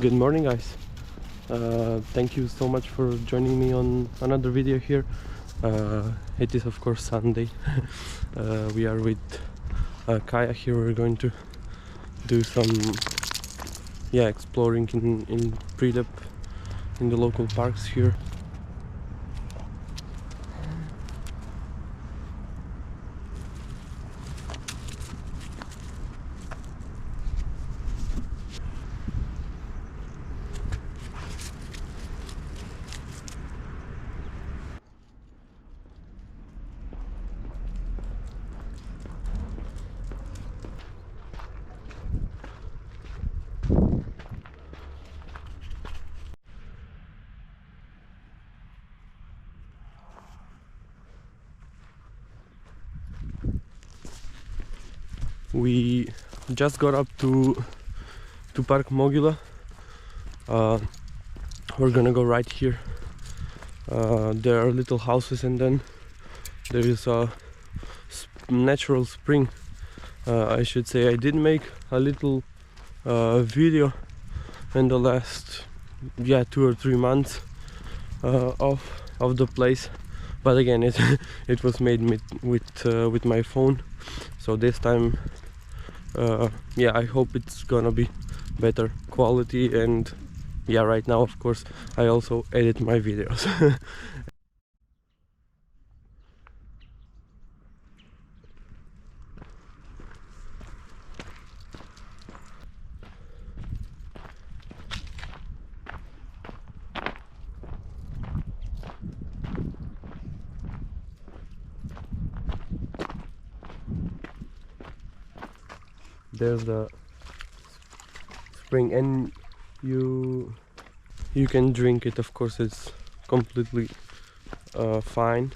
Good morning, guys. Thank you so much for joining me on another video here. It is of course Sunday. We are with Kaya here. We're going to do some exploring in Prilep, in the local parks here. We just got up to Park Mogila. We're gonna go right here. There are little houses, and then there is a natural spring. I should say I did make a little video in the last 2 or 3 months of the place, but again it was made with my phone, so this time I hope it's gonna be better quality. And right now of course I also edit my videos. There's the spring, and you can drink it. Of course, it's completely fine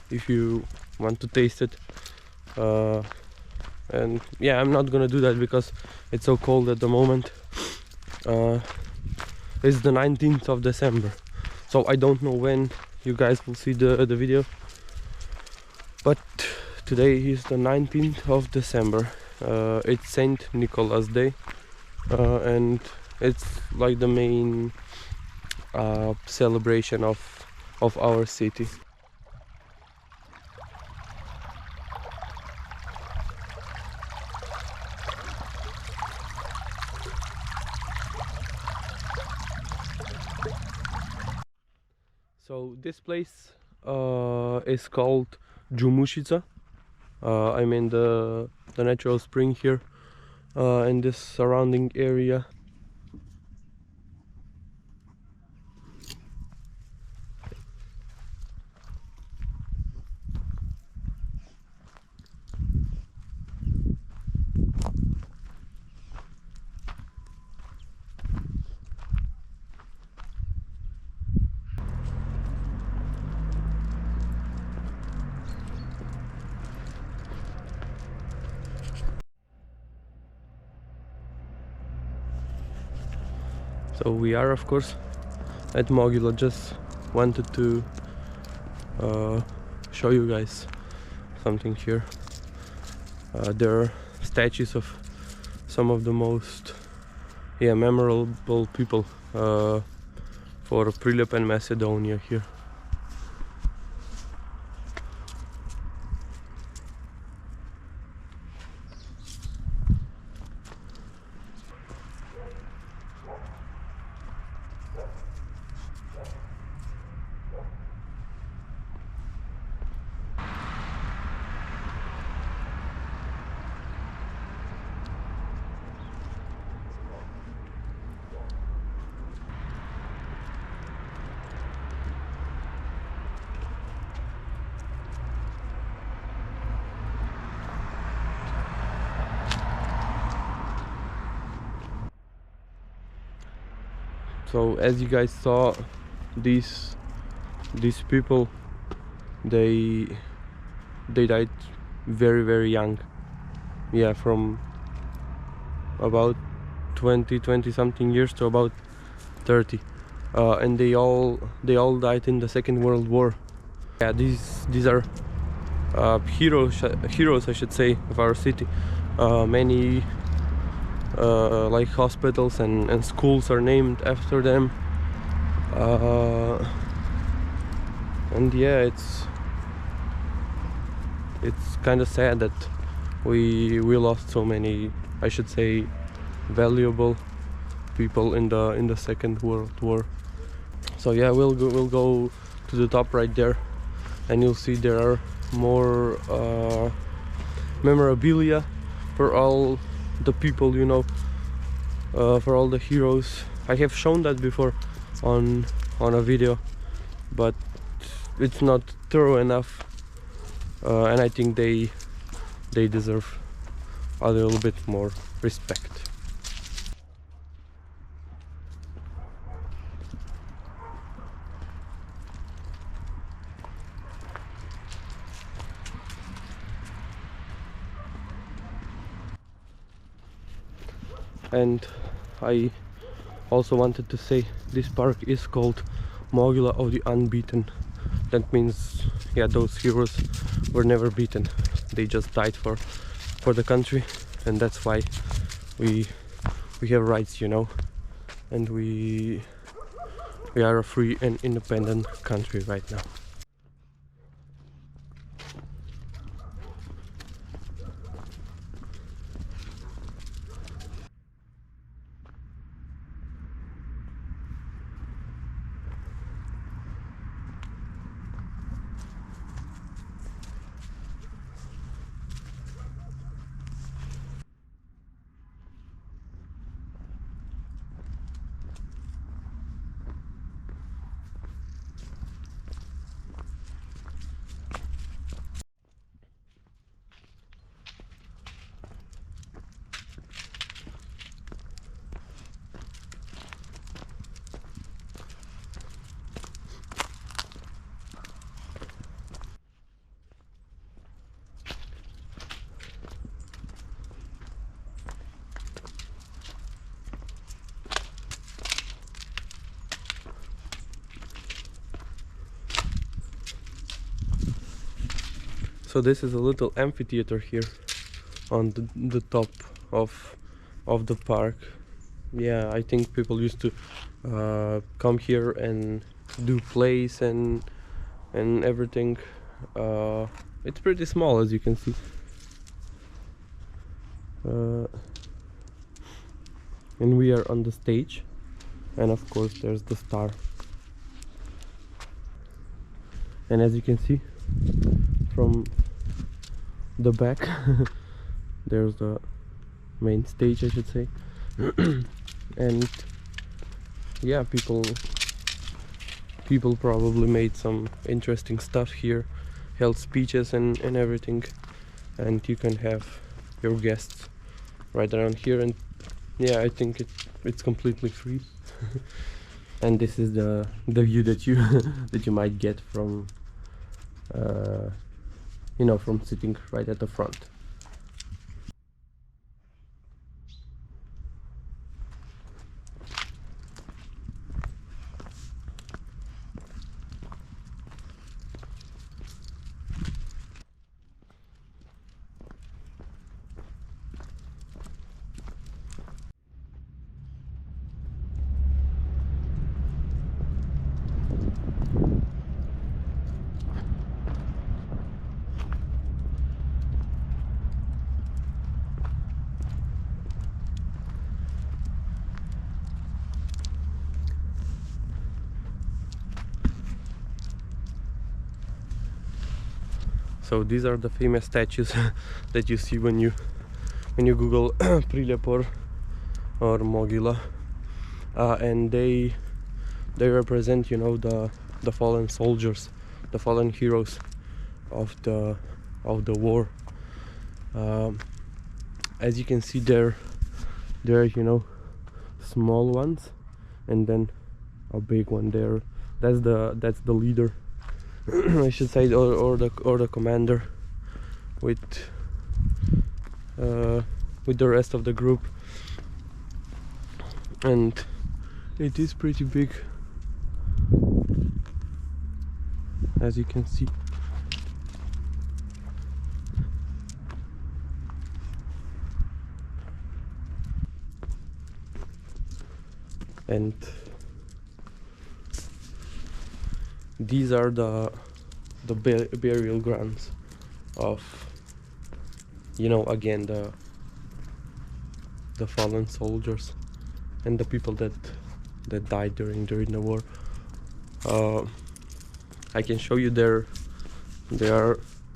if you want to taste it. And I'm not gonna do that because it's so cold at the moment. It's the 19th of December, so I don't know when you guys will see the video, but today is the 19th of December. It's Saint Nicholas Day, and it's like the main celebration of our city. So this place is called Jumušica. I mean the natural spring here in this surrounding area. So we are of course at Mogila. Just wanted to show you guys something here. There are statues of some of the most memorable people for Prilep and Macedonia here. So as you guys saw, these people, they died very young. From about 20 something years to about 30, and they all died in the Second World War. These are heroes I should say of our city. Many like hospitals and schools are named after them. And yeah, it's kind of sad that we lost so many, I should say, valuable people in the Second World War. So yeah, we'll go to the top right there, and you'll see there are more memorabilia for all the people, you know, for all the heroes. I have shown that before on a video, but it's not thorough enough, and I think they deserve a little bit more respect. And I also wanted to say this park is called Mogila of the Unbeaten. That means, yeah, those heroes were never beaten. They just died for the country, and that's why we have rights, you know, and we are a free and independent country right now. So this is a little amphitheater here on the top of the park. Yeah, I think people used to come here and do plays and everything. It's pretty small, as you can see. And we are on the stage, and of course there's the star. And as you can see from the back, there's the main stage, I should say. And yeah, people probably made some interesting stuff here, held speeches and everything, and you can have your guests right around here. And yeah, I think it's completely free. And this is the view that you that you might get from you know, from sitting right at the front. So these are the famous statues that you see when you Google Prilep or Mogila, and they represent, you know, the fallen soldiers, the fallen heroes of the war. As you can see, there are, you know, small ones, and then a big one there. That's the leader. I should say, or the commander, with the rest of the group, and it is pretty big, as you can see. And these are the burial grounds of, you know, again, the fallen soldiers and the people that died during the war. I can show you their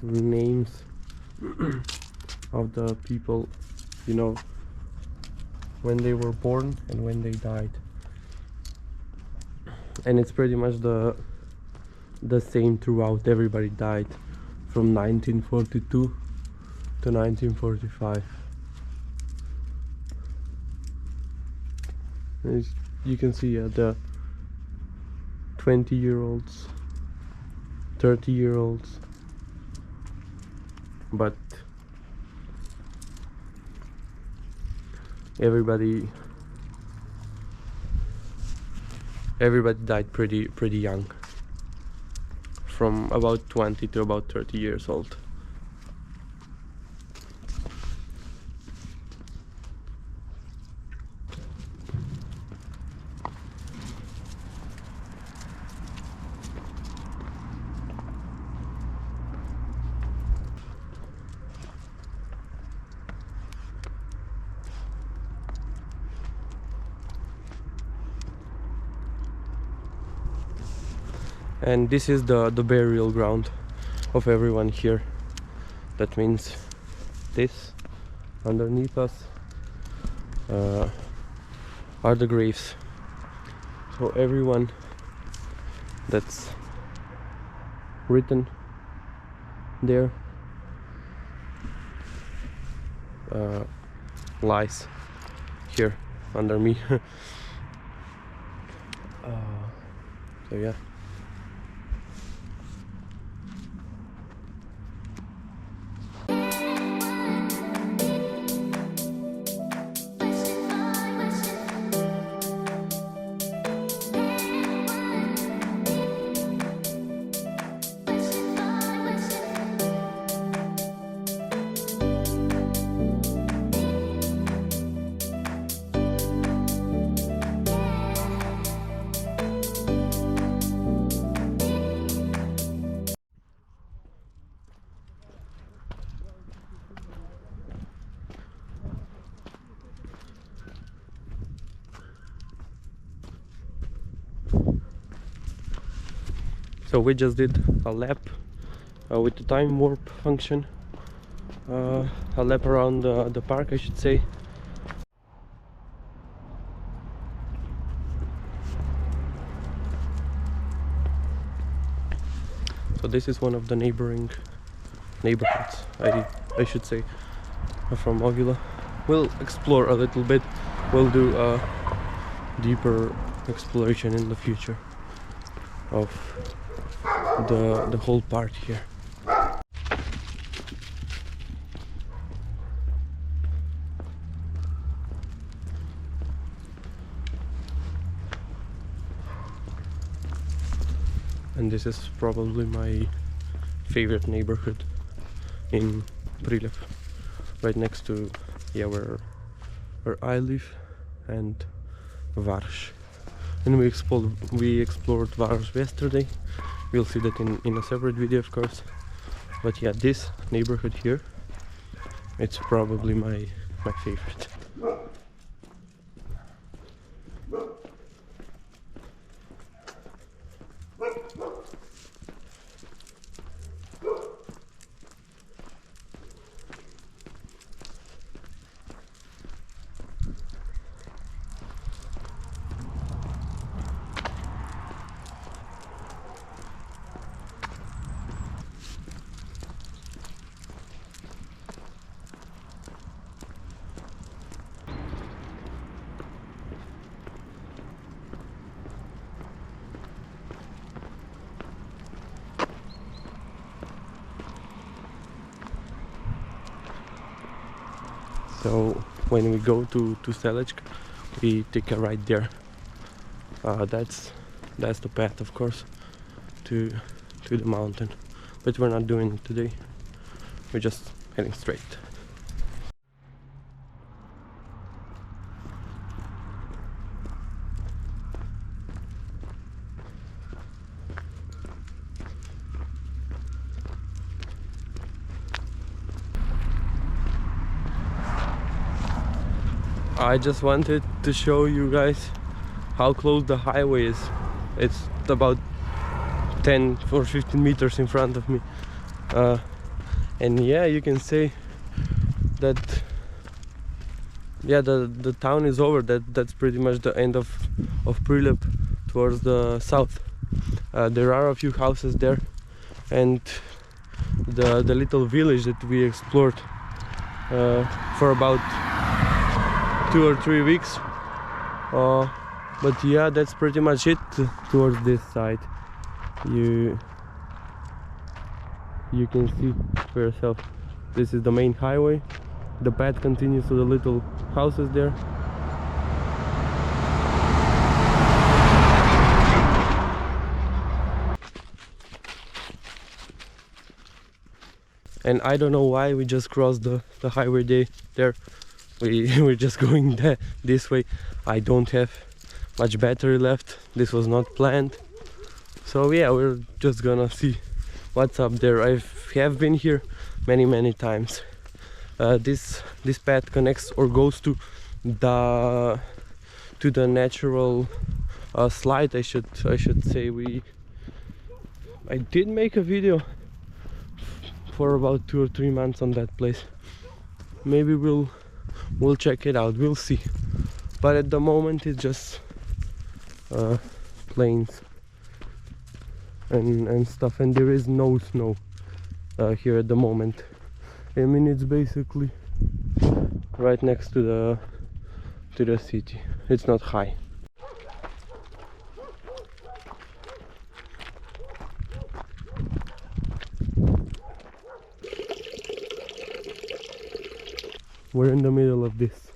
names of the people, you know, when they were born and when they died, and it's pretty much the same throughout. Everybody died from 1942 to 1945. As you can see, the 20-year-olds, 30-year-olds, but everybody died pretty young, from about 20 to about 30 years old. And this is the burial ground of everyone here. That means this underneath us are the graves. So everyone that's written there lies here under me. So yeah. So we just did a lap with the time warp function, a lap around the park, I should say. So this is one of the neighborhoods, I should say, from Mogila. We'll explore a little bit. We'll do a deeper exploration in the future of the whole part here. And this is probably my favorite neighborhood in Prilep, right next to where I live, and Varš. And we explored Varš yesterday. We'll see that in a separate video, of course. But yeah, this neighborhood here, it's probably my favorite. So when we go to Selečka, we take a ride there. That's the path, of course, to the mountain. But we're not doing it today. We're just heading straight. I just wanted to show you guys how close the highway is. It's about 10 or 15 meters in front of me, and yeah, you can say that the town is over. That's pretty much the end of Prilep towards the south. There are a few houses there, and the little village that we explored for about 2 or 3 weeks. But yeah, that's pretty much it towards this side. You can see for yourself. This is the main highway. The path continues to the little houses there. And I don't know why we just crossed the highway there. We're just going this way. I don't have much battery left. This was not planned. So yeah, we're just gonna see what's up there. I have been here many times. This path connects or goes to the natural slide. I should say. I did make a video for about 2 or 3 months on that place. Maybe we'll check it out. We'll see. But at the moment it's just plains and stuff, and there is no snow here at the moment. I mean, it's basically right next to the city. It's not high. We're in the middle of this.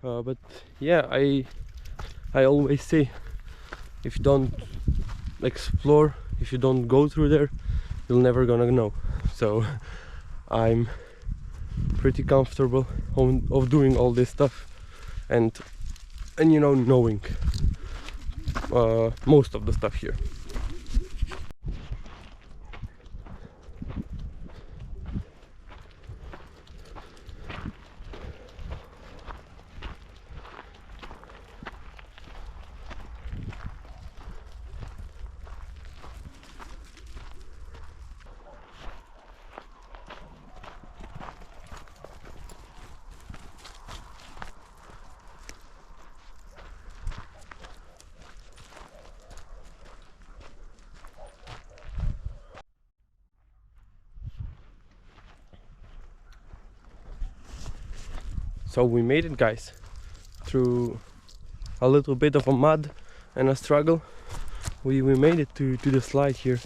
But yeah, I always say, if you don't explore, if you don't go through there, you're never gonna know. So I'm pretty comfortable of doing all this stuff, and you know, knowing most of the stuff here. So we made it, guys, through a little bit of a mud and a struggle. We made it to the slide here.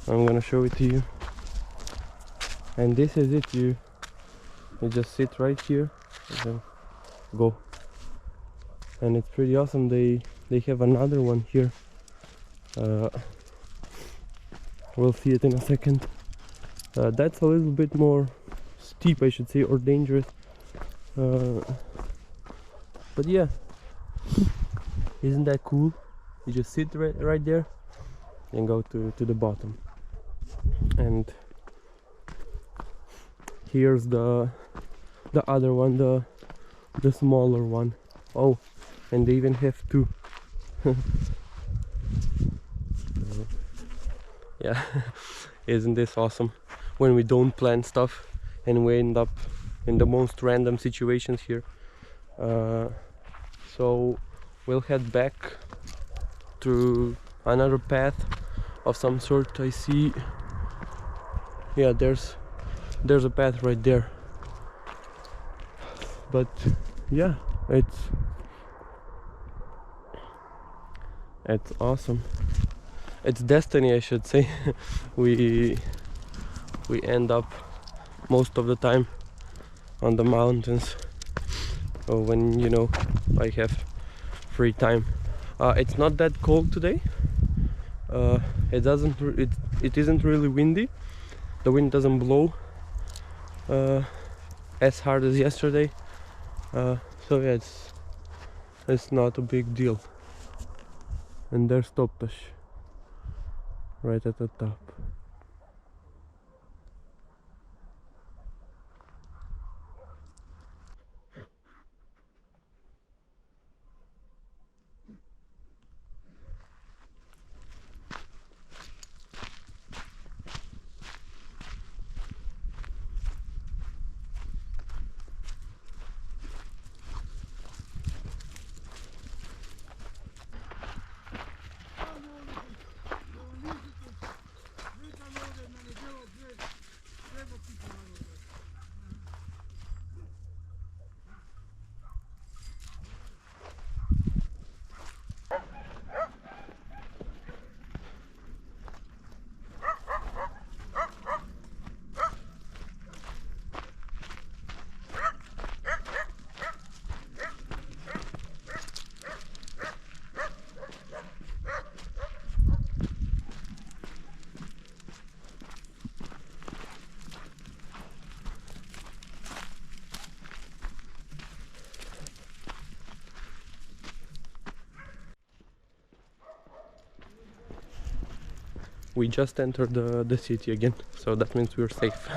I'm gonna show it to you. And this is it. You just sit right here and then go. And it's pretty awesome. They have another one here. We'll see it in a second. That's a little bit more steep, I should say, or dangerous. But yeah, isn't that cool? You just sit right there and go to the bottom. And here's the other one, the smaller one. Oh, and they even have two. Yeah, isn't this awesome? When we don't plan stuff and we end up in the most random situations here. So we'll head back through another path of some sort. I see, yeah, there's a path right there. But yeah, it's awesome. It's destiny, I should say. we end up most of the time on the mountains when, you know, I have free time. It's not that cold today. It isn't really windy. The wind doesn't blow as hard as yesterday. So yeah, it's not a big deal. And there's Toptash right at the top. we just entered the city again, so that means we're safe.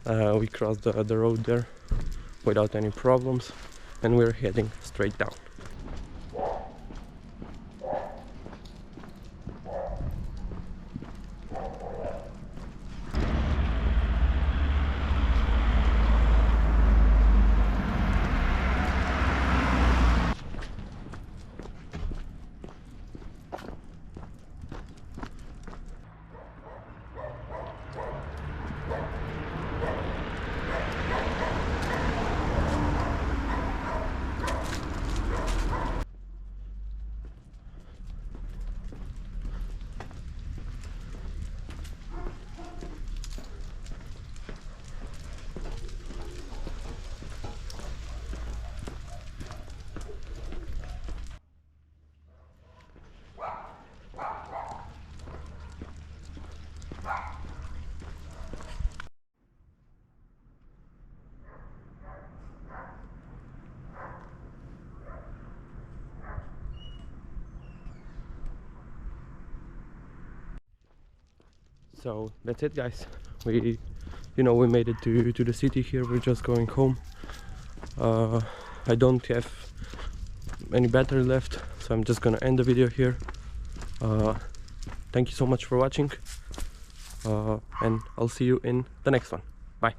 We crossed the road there without any problems, and we're heading straight down. So that's it, guys. We made it to the city here. We're just going home. I don't have any battery left, so I'm just gonna end the video here. Thank you so much for watching, and I'll see you in the next one. Bye.